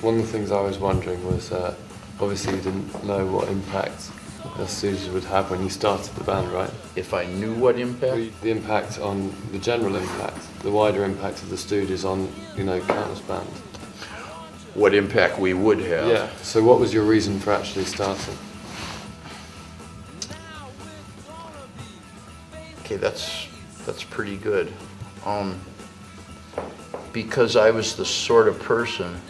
One of the things I was wondering was, obviously you didn't know what impact the Stooges would have when you started the band, right? If I knew what impact? The impact on, the general impact, the wider impact of the Stooges on, countless bands. What impact we would have? Yeah, so what was your reason for actually starting? Okay, that's pretty good. Because I was the sort of person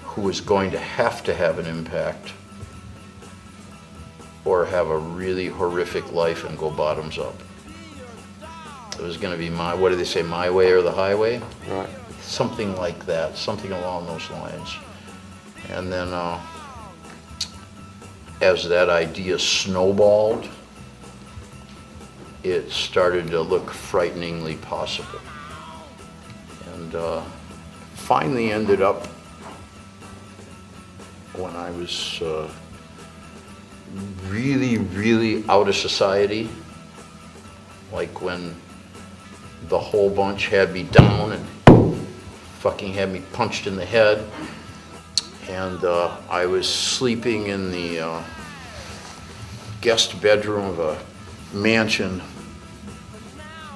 who was going to have an impact or have a really horrific life and go bottoms up. It was going to be what do they say, my way or the highway? Right. Something like that, something along those lines. And then as that idea snowballed, it started to look frighteningly possible. And finally ended up when I was really, really out of society, like when the whole bunch had me down and fucking had me punched in the head, and I was sleeping in the guest bedroom of a mansion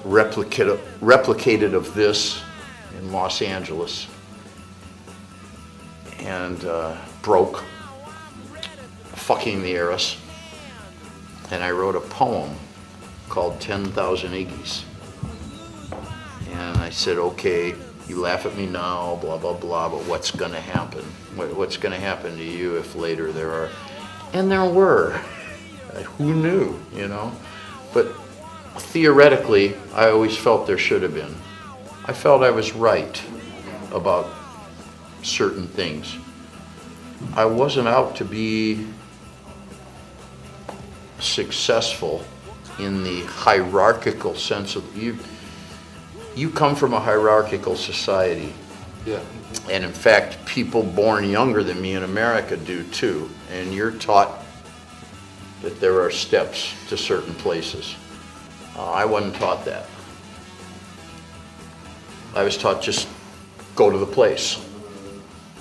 replicated of this in Los Angeles, and broke, fucking the heiress, and I wrote a poem called 10,000 Iggy's. And I said, okay, you laugh at me now, blah, blah, blah, but what's gonna happen? What's gonna happen to you if later there are, and there were, who knew, But theoretically, I always felt there should have been. I felt I was right about certain things. I wasn't out to be successful in the hierarchical sense of you come from a hierarchical society. Yeah. And in fact, people born younger than me in America do too. And you're taught that there are steps to certain places. I wasn't taught that. I was taught just go to the place.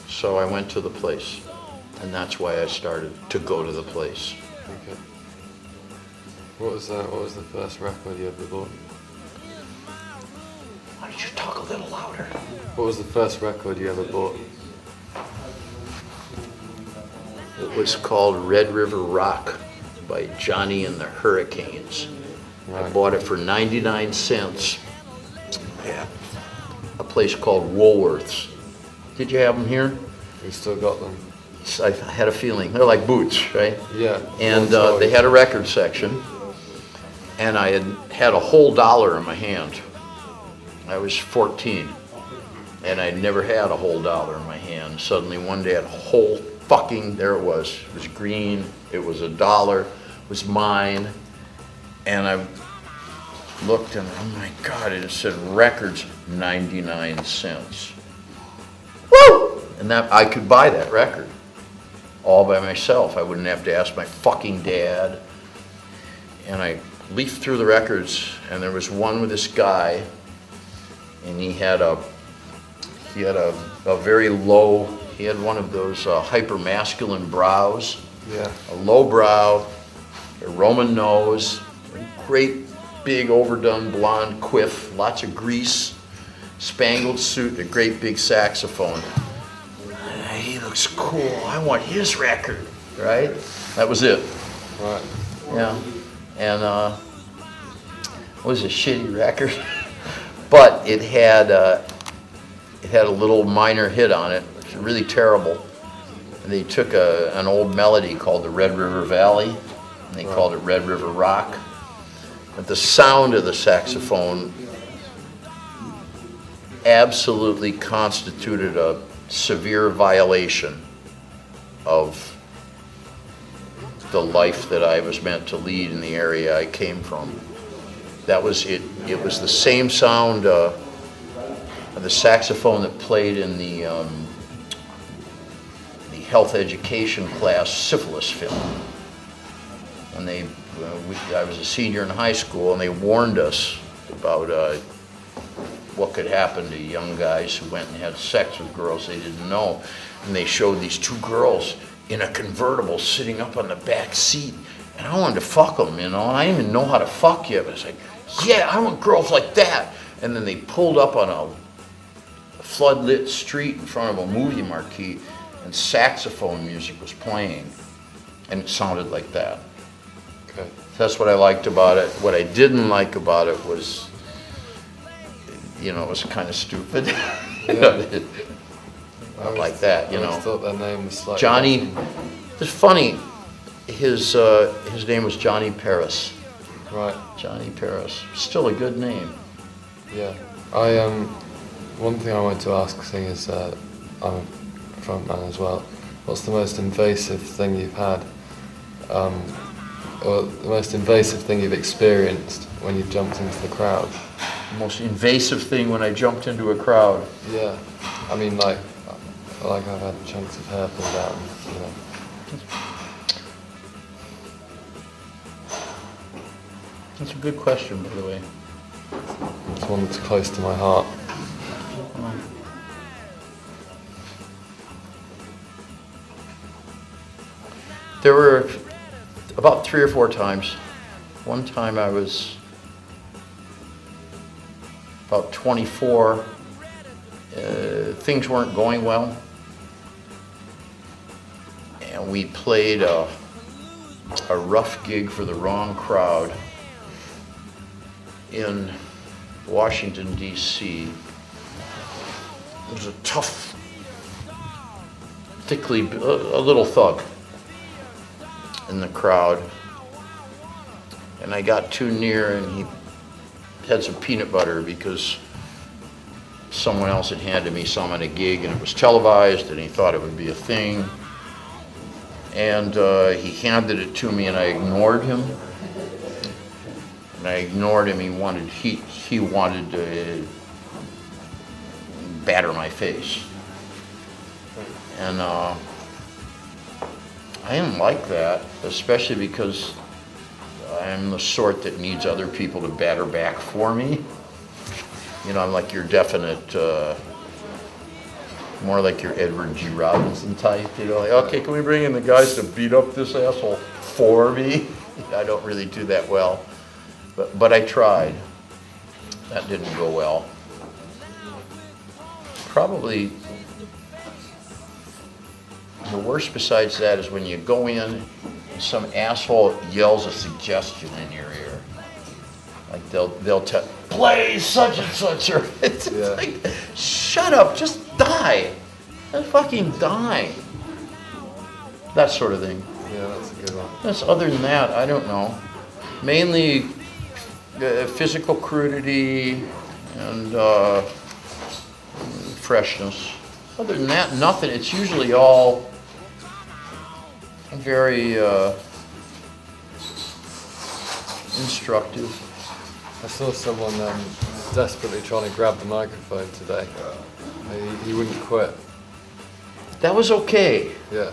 So I went to the place. And that's why I started to go to the place. Okay. What was the first record you ever bought? Why don't you talk a little louder? What was the first record you ever bought? It was called Red River Rock by Johnny and the Hurricanes. Right. I bought it for 99 cents at a place called Woolworth's. Did you have them here? We still got them. I had a feeling. They're like boots, right? Yeah. And they had a record section, and I had a whole dollar in my hand. I was 14, and I never had a whole dollar in my hand. Suddenly one day I had a whole fucking, there it was. It was green, it was $1, it was mine. And I looked and, oh my God, it said records, 99 cents. Woo! And that I could buy that record all by myself. I wouldn't have to ask my fucking dad. And I leafed through the records, and there was one with this guy, and he had a very low, he had one of those hyper-masculine brows. Yeah. A low brow, a Roman nose, a great big overdone blonde quiff, lots of grease, spangled suit, a great big saxophone. He looks cool, I want his record, right? That was it. Right. Yeah. And it was a shitty record, but it had a little minor hit on it. It was really terrible. And they took an old melody called the Red River Valley, and they called it Red River Rock. But the sound of the saxophone absolutely constituted a severe violation of the life that I was meant to lead in the area I came from. That was it. It was the same sound of the saxophone that played in the health education class syphilis film. And I was a senior in high school, and they warned us about what could happen to young guys who went and had sex with girls they didn't know. And they showed these two girls in a convertible sitting up on the back seat. And I wanted to fuck them, you know. I didn't even know how to fuck yet. But it's like, yeah, I want girls like that. And then they pulled up on a flood-lit street in front of a movie marquee, and saxophone music was playing. And it sounded like that. Okay. That's what I liked about it. What I didn't like about it was, you know, it was kind of stupid. Yeah. Not like that, you I know. always thought their name was slightly Johnny, different. it's funny, his name was Johnny Paris. Right. Johnny Paris. Still a good name. Yeah. One thing I wanted to ask, seeing as I'm a frontman as well, what's the most invasive thing you've had, or the most invasive thing you've experienced when you've jumped into the crowd? The most invasive thing when I jumped into a crowd. Yeah. I mean, like I've had chunks of hair pulled out, and, you know. That's a good question, by the way. It's one that's close to my heart. There were about 3 or 4 times. One time I was about 24. Things weren't going well. And we played a rough gig for the wrong crowd in Washington, D.C. It was a tough, thickly, a little thug in the crowd. And I got too near and he had some peanut butter because someone else had handed me some at a gig and it was televised and he thought it would be a thing. And he handed it to me and I ignored him. And I ignored him. He wanted to batter my face. And I didn't like that, especially because I'm the sort that needs other people to batter back for me. You know, I'm like your definite, more like your Edward G. Robinson type, you know, like, okay, can we bring in the guys to beat up this asshole for me? I don't really do that well, but I tried. That didn't go well. Probably the worst besides that is when you go in and some asshole yells a suggestion in your ear. Like they'll tell, play such and such, or it's like, shut up, just die. Just fucking die. That sort of thing. Yeah, that's a good one. That's other than that, I don't know. Mainly physical crudity and freshness. Other than that, nothing. It's usually all very instructive. I saw someone desperately trying to grab the microphone today. He wouldn't quit. That was okay. Yeah.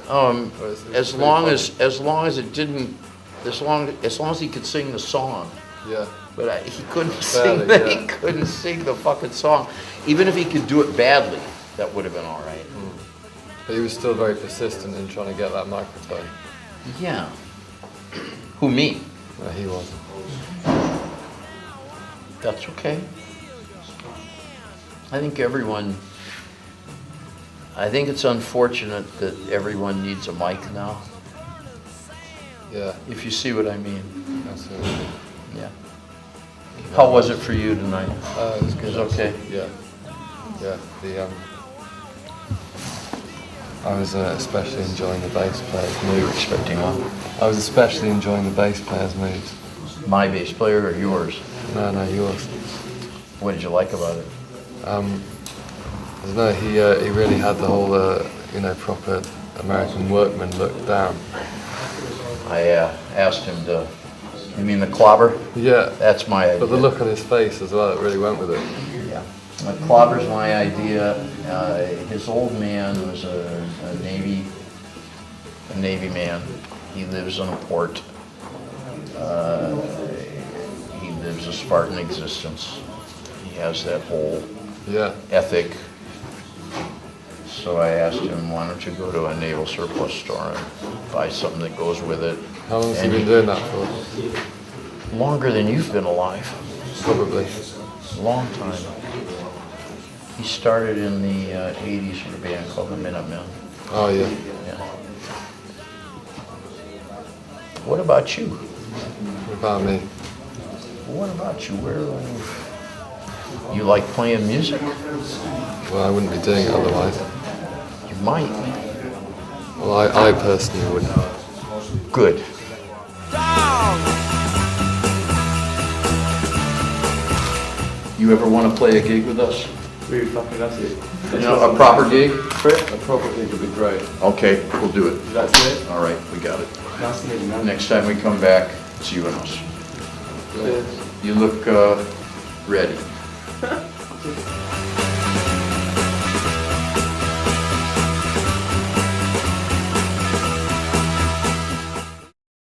As long as it didn't, as long as he could sing the song. Yeah. But he couldn't Barely, sing the, yeah. he couldn't sing the fucking song. Even if he could do it badly, that would have been all right. But he was still very persistent in trying to get that microphone. Yeah. Who, me? No, he wasn't. That's okay. I think it's unfortunate that everyone needs a mic now, Yeah. if you see what I mean. Absolutely. Yeah. How was it for you tonight? It was good. It was okay? Yeah. Yeah. I was especially enjoying the bass player's You were moves. expecting one? I was especially enjoying the bass player's moves. My bass player or yours? No, yours. What did you like about it? I don't know. He really had the whole proper American workman look down. I asked him to, you mean the clobber? Yeah. That's my idea. But the look on his face as well, it really went with it. Yeah. The clobber's my idea. His old man was a Navy man. He lives on a port. He lives a Spartan existence. He has that whole Yeah. ethic. So I asked him, why don't you go to a naval surplus store and buy something that goes with it? How long has he And been doing that for? Longer than you've been alive. Probably. Long time. He started in the 80s with a band called the Minutemen. Oh yeah. Yeah. What about you? What about me? What about you? Where you like playing music? Well, I wouldn't be doing it otherwise. You might. Well, I personally wouldn't. Good. You ever want to play a gig with us? Really fucking that's it. You know, a proper gig? A proper gig would be great. Okay, we'll do it. That's it. All right, we got it. Nice meeting you, man. Next time we come back, it's you and us. Cheers. You look ready.